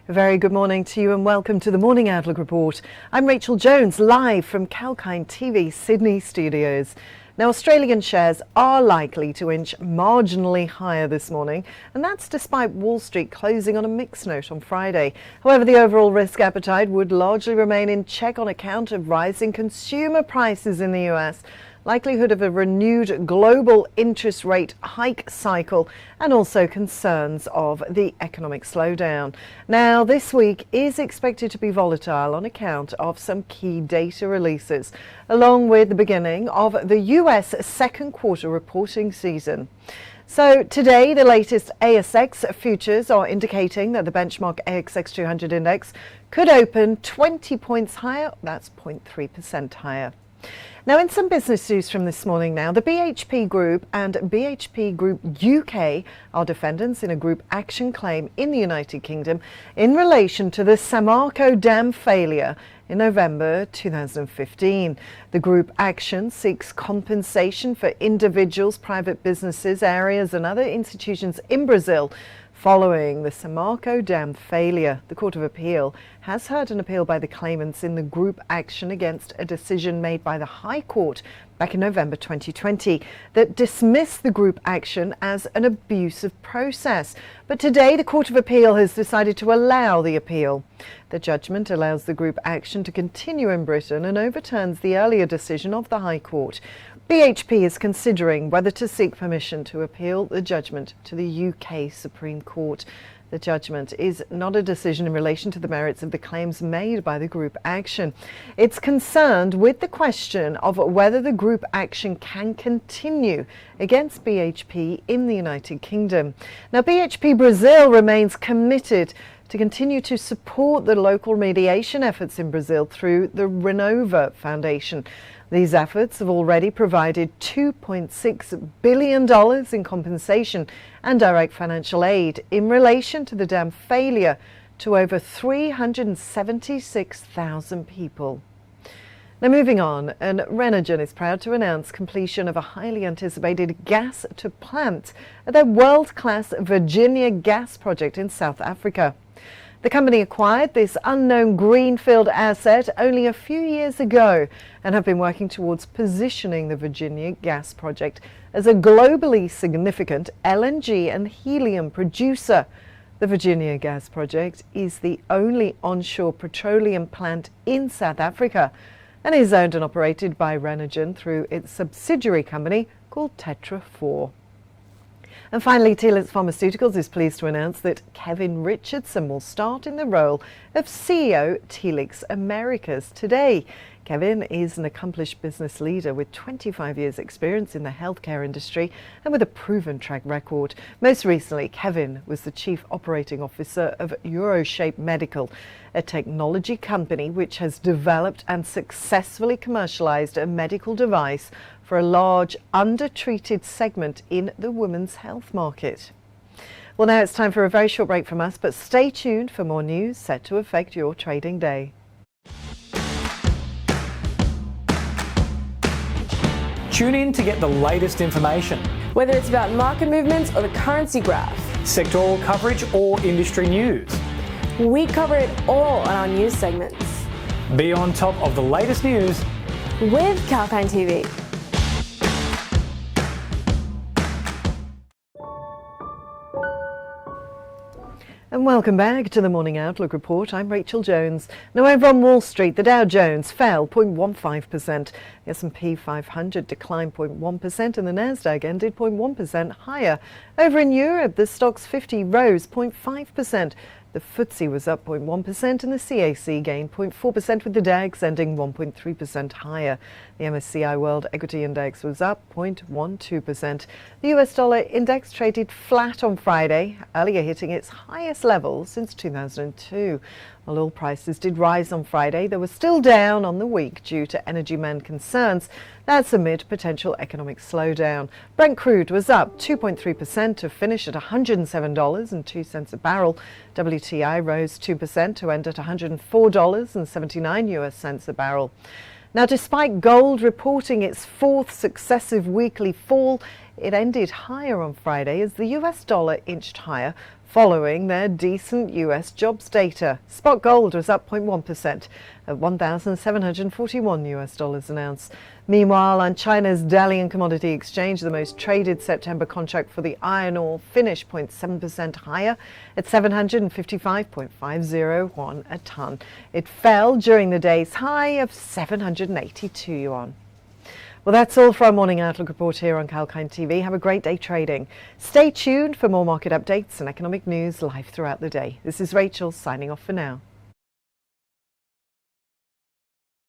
A very good morning to you and welcome to the Morning Outlook Report. I'm Rachel Jones, live from Kalkine TV Sydney studios. Now, Australian shares are likely to inch marginally higher this morning, and that's despite Wall Street closing on a mixed note on Friday. However, the overall risk appetite would largely remain in check on account of rising consumer prices in the US, likelihood of a renewed global interest rate hike cycle, and also concerns of the economic slowdown. Now, this week is expected to be volatile on account of some key data releases, along with the beginning of the US second quarter reporting season. So today, the latest ASX futures are indicating that the benchmark ASX 200 index could open 20 points higher. That's 0.3% higher. Now, in some business news from this morning now, the BHP Group and BHP Group UK are defendants in a group action claim in the United Kingdom in relation to the Samarco dam failure in November 2015. The group action seeks compensation for individuals, private businesses, areas and other institutions in Brazil following the Samarco dam failure. The Court of Appeal has heard an appeal by the claimants in the group action against a decision made by the High Court back in November 2020 that dismissed the group action as an abusive process. But today, the Court of Appeal has decided to allow the appeal. The judgment allows the group action to continue in Britain and overturns the earlier decision of the High Court. BHP is considering whether to seek permission to appeal the judgment to the UK Supreme Court. The judgment is not a decision in relation to the merits of the claims made by the group action. It's concerned with the question of whether the group action can continue against BHP in the United Kingdom. Now, BHP Brazil remains committed to continue to support the local mediation efforts in Brazil through the Renergen Foundation. These efforts have already provided $2.6 billion in compensation and direct financial aid in relation to the dam failure to over 376,000 people. Now, moving on, and Renergen is proud to announce completion of a highly anticipated gas-to-plant at their world-class Virginia gas project in South Africa. The company acquired this unknown greenfield asset only a few years ago and have been working towards positioning the Virginia gas project as a globally significant LNG and helium producer. The Virginia gas project is the only onshore petroleum plant in South Africa and is owned and operated by Renergen through its subsidiary company called Tetra 4. And finally, Telix Pharmaceuticals is pleased to announce that Kevin Richardson will start in the role of CEO Telix Americas today. Kevin is an accomplished business leader with 25 years' experience in the healthcare industry and with a proven track record. Most recently, Kevin was the Chief Operating Officer of Euroshape Medical, a technology company which has developed and successfully commercialized a medical device for a large undertreated segment in the women's health market. Well, now it's time for a very short break from us, but stay tuned for more news set to affect your trading day. Tune in to get the latest information. Whether it's about market movements or the currency graph, Sectoral coverage or industry news. we cover it all on our news segments. Be on top of the latest news With Kalkine TV. And welcome back to the Morning Outlook Report. I'm Rachel Jones. Now, over on Wall Street, the Dow Jones fell 0.15%, the S&P 500 declined 0.1% and the Nasdaq ended 0.1% higher. Over in Europe, the Stoxx 50 rose 0.5%. The FTSE was up 0.1% and the CAC gained 0.4%, with the DAX ending 1.3% higher. The MSCI World Equity Index was up 0.12%. The US dollar index traded flat on Friday, earlier hitting its highest level since 2002. While oil prices did rise on Friday, they were still down on the week due to energy demand concerns. That's amid potential economic slowdown. Brent crude was up 2.3% to finish at $107.02 a barrel. WTI rose 2% to end at $104.79 a barrel. Now, despite gold reporting its fourth successive weekly fall, it ended higher on Friday as the US dollar inched higher following their decent US jobs data. Spot gold was up 0.1% at $1,741 an ounce. Meanwhile, on China's Dalian Commodity Exchange, the most traded September contract for the iron ore finished 0.7% higher at 755.501 a tonne. It fell during the day's high of 782 yuan. Well, that's all for our Morning Outlook report here on Kalkine TV. Have a great day trading. Stay tuned for more market updates and economic news live throughout the day. This is Rachel signing off for now.